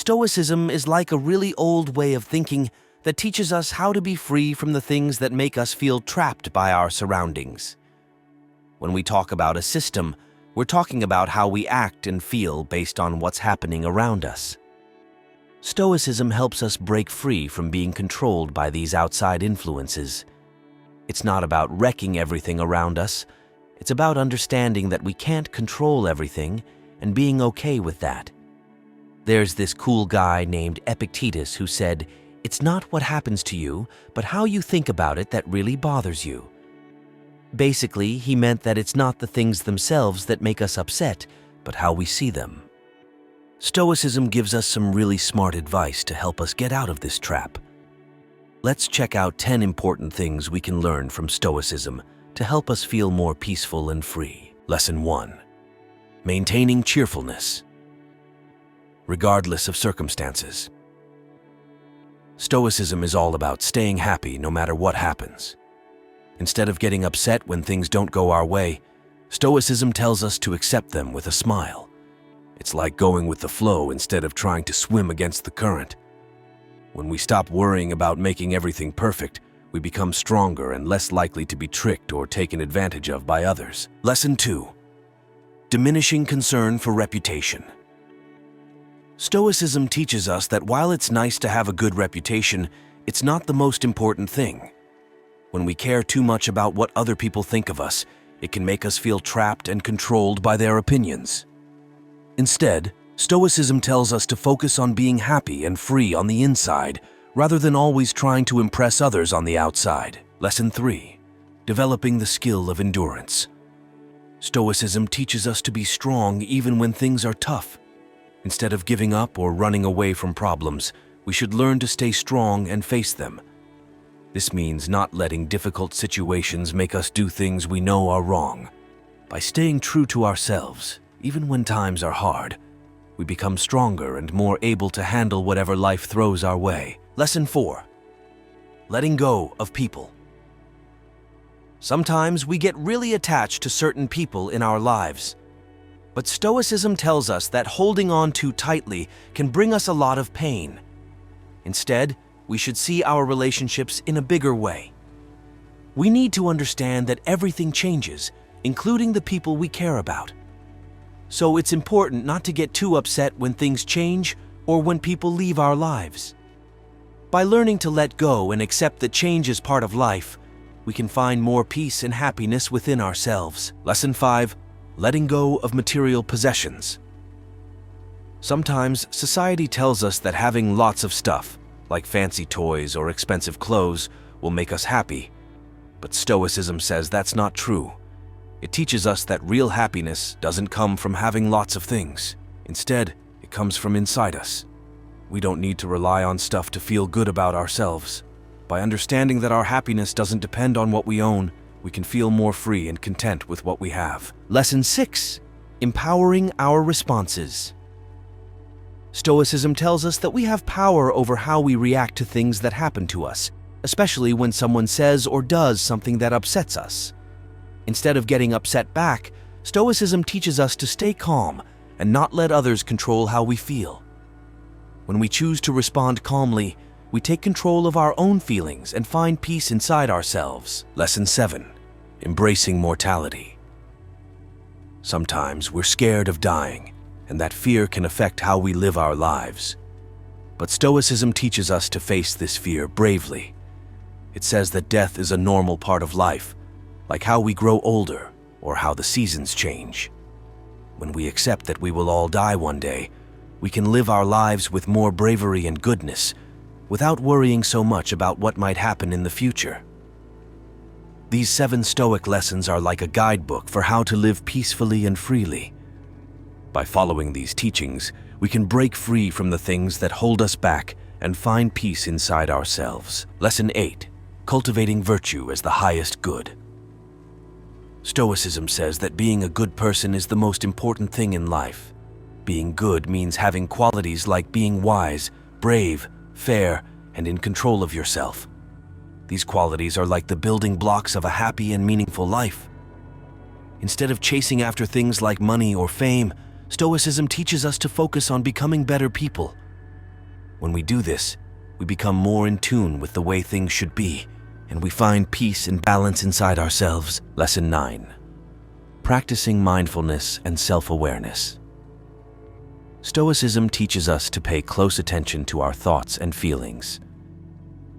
Stoicism is like a really old way of thinking that teaches us how to be free from the things that make us feel trapped by our surroundings. When we talk about a system, we're talking about how we act and feel based on what's happening around us. Stoicism helps us break free from being controlled by these outside influences. It's not about wrecking everything around us. It's about understanding that we can't control everything and being okay with that. There's this cool guy named Epictetus who said, "It's not what happens to you, but how you think about it that really bothers you." Basically, he meant that it's not the things themselves that make us upset, but how we see them. Stoicism gives us some really smart advice to help us get out of this trap. Let's check out 10 important things we can learn from Stoicism to help us feel more peaceful and free. Lesson 1. Maintaining cheerfulness, regardless of circumstances. Stoicism is all about staying happy no matter what happens. Instead of getting upset when things don't go our way, Stoicism tells us to accept them with a smile. It's like going with the flow instead of trying to swim against the current. When we stop worrying about making everything perfect, we become stronger and less likely to be tricked or taken advantage of by others. Lesson 2. Diminishing concern for reputation. Stoicism teaches us that while it's nice to have a good reputation, it's not the most important thing. When we care too much about what other people think of us, it can make us feel trapped and controlled by their opinions. Instead, Stoicism tells us to focus on being happy and free on the inside, rather than always trying to impress others on the outside. Lesson 3. Developing the skill of endurance. Stoicism teaches us to be strong even when things are tough. Instead of giving up or running away from problems, we should learn to stay strong and face them. This means not letting difficult situations make us do things we know are wrong. By staying true to ourselves, even when times are hard, we become stronger and more able to handle whatever life throws our way. Lesson 4. Letting go of people. Sometimes we get really attached to certain people in our lives. But Stoicism tells us that holding on too tightly can bring us a lot of pain. Instead, we should see our relationships in a bigger way. We need to understand that everything changes, including the people we care about. So it's important not to get too upset when things change or when people leave our lives. By learning to let go and accept that change is part of life, we can find more peace and happiness within ourselves. Lesson 5. Letting go of material possessions. Sometimes society tells us that having lots of stuff, like fancy toys or expensive clothes, will make us happy. But Stoicism says that's not true. It teaches us that real happiness doesn't come from having lots of things. Instead, it comes from inside us. We don't need to rely on stuff to feel good about ourselves. By understanding that our happiness doesn't depend on what we own, we can feel more free and content with what we have. Lesson 6. Empowering our responses. Stoicism tells us that we have power over how we react to things that happen to us, especially when someone says or does something that upsets us. Instead of getting upset back, Stoicism teaches us to stay calm and not let others control how we feel. When we choose to respond calmly, we take control of our own feelings and find peace inside ourselves. Lesson 7. Embracing mortality. Sometimes we're scared of dying, and that fear can affect how we live our lives. But Stoicism teaches us to face this fear bravely. It says that death is a normal part of life, like how we grow older or how the seasons change. When we accept that we will all die one day, we can live our lives with more bravery and goodness, without worrying so much about what might happen in the future. These 7 Stoic lessons are like a guidebook for how to live peacefully and freely. By following these teachings, we can break free from the things that hold us back and find peace inside ourselves. Lesson 8. Cultivating virtue as the highest good. Stoicism says that being a good person is the most important thing in life. Being good means having qualities like being wise, brave, fair, and in control of yourself. These qualities are like the building blocks of a happy and meaningful life. Instead of chasing after things like money or fame, Stoicism teaches us to focus on becoming better people. When we do this, we become more in tune with the way things should be, and we find peace and balance inside ourselves. Lesson 9. Practicing mindfulness and self-awareness. Stoicism teaches us to pay close attention to our thoughts and feelings.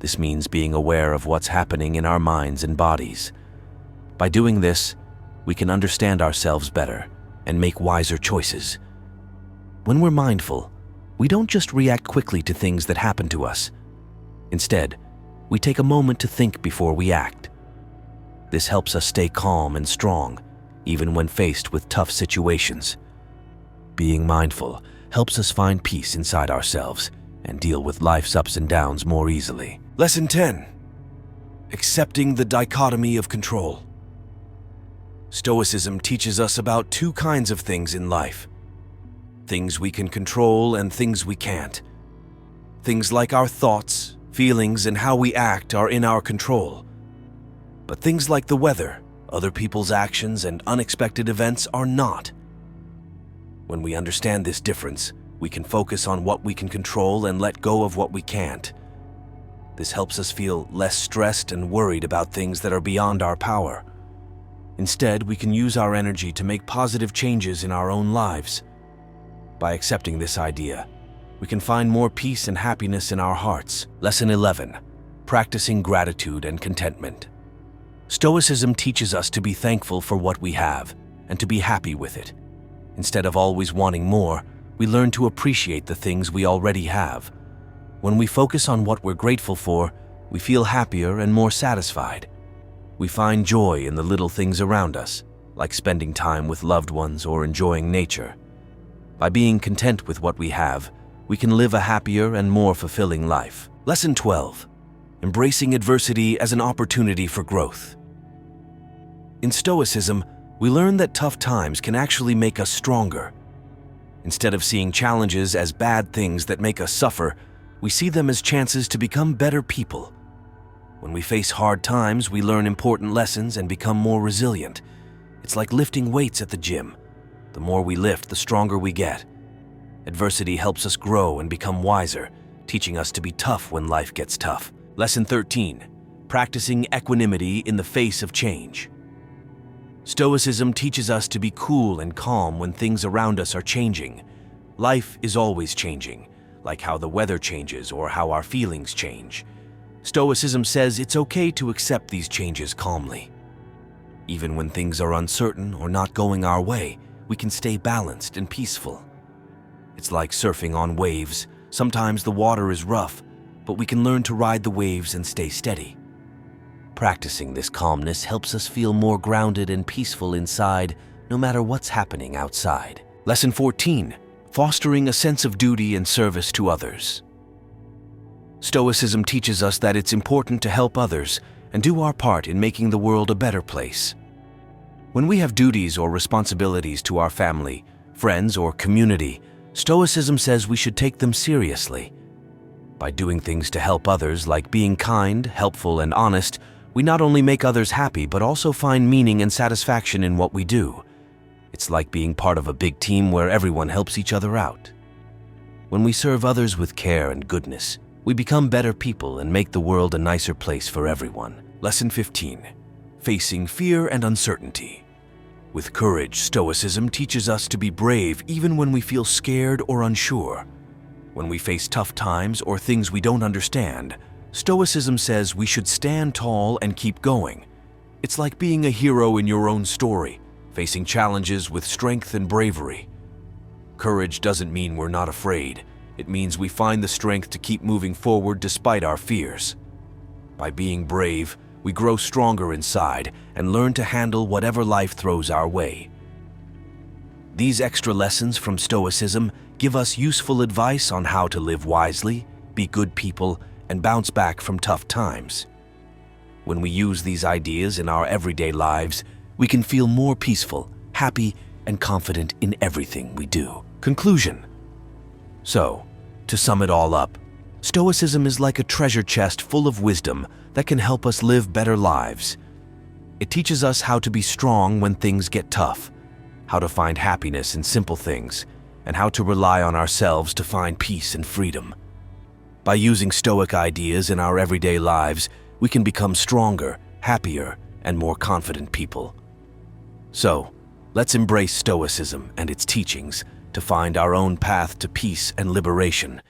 This means being aware of what's happening in our minds and bodies. By doing this, we can understand ourselves better and make wiser choices. When we're mindful, we don't just react quickly to things that happen to us. Instead, we take a moment to think before we act. This helps us stay calm and strong, even when faced with tough situations. Being mindful helps us find peace inside ourselves and deal with life's ups and downs more easily. Lesson 10. Accepting the dichotomy of control. Stoicism teaches us about two kinds of things in life: things we can control and things we can't. Things like our thoughts, feelings, and how we act are in our control. But things like the weather, other people's actions, and unexpected events are not. When we understand this difference, we can focus on what we can control and let go of what we can't. This helps us feel less stressed and worried about things that are beyond our power. Instead, we can use our energy to make positive changes in our own lives. By accepting this idea, we can find more peace and happiness in our hearts. Lesson 11. Practicing gratitude and contentment. Stoicism teaches us to be thankful for what we have and to be happy with it. Instead of always wanting more, we learn to appreciate the things we already have. When we focus on what we're grateful for, we feel happier and more satisfied. We find joy in the little things around us, like spending time with loved ones or enjoying nature. By being content with what we have, we can live a happier and more fulfilling life. Lesson 12. Embracing adversity as an opportunity for growth. In Stoicism, we learn that tough times can actually make us stronger. Instead of seeing challenges as bad things that make us suffer, we see them as chances to become better people. When we face hard times, we learn important lessons and become more resilient. It's like lifting weights at the gym. The more we lift, the stronger we get. Adversity helps us grow and become wiser, teaching us to be tough when life gets tough. Lesson 13. Practicing equanimity in the face of change. Stoicism teaches us to be cool and calm when things around us are changing. Life is always changing, like how the weather changes or how our feelings change. Stoicism says it's okay to accept these changes calmly. Even when things are uncertain or not going our way, we can stay balanced and peaceful. It's like surfing on waves. Sometimes the water is rough, but we can learn to ride the waves and stay steady. Practicing this calmness helps us feel more grounded and peaceful inside, no matter what's happening outside. Lesson 14. Fostering a sense of duty and service to others. Stoicism teaches us that it's important to help others and do our part in making the world a better place. When we have duties or responsibilities to our family, friends, or community, Stoicism says we should take them seriously. By doing things to help others, like being kind, helpful, and honest, we not only make others happy but also find meaning and satisfaction in what we do. It's like being part of a big team where everyone helps each other out. When we serve others with care and goodness, we become better people and make the world a nicer place for everyone. Lesson 15. Facing fear and uncertainty. With courage, Stoicism teaches us to be brave even when we feel scared or unsure. When we face tough times or things we don't understand, Stoicism says we should stand tall and keep going. It's like being a hero in your own story, facing challenges with strength and bravery. Courage doesn't mean we're not afraid. It means we find the strength to keep moving forward despite our fears. By being brave, we grow stronger inside and learn to handle whatever life throws our way. These extra lessons from Stoicism give us useful advice on how to live wisely, be good people, and bounce back from tough times. When we use these ideas in our everyday lives, we can feel more peaceful, happy, and confident in everything we do. Conclusion. So, to sum it all up, Stoicism is like a treasure chest full of wisdom that can help us live better lives. It teaches us how to be strong when things get tough, how to find happiness in simple things, and how to rely on ourselves to find peace and freedom. By using Stoic ideas in our everyday lives, we can become stronger, happier, and more confident people. So, let's embrace Stoicism and its teachings to find our own path to peace and liberation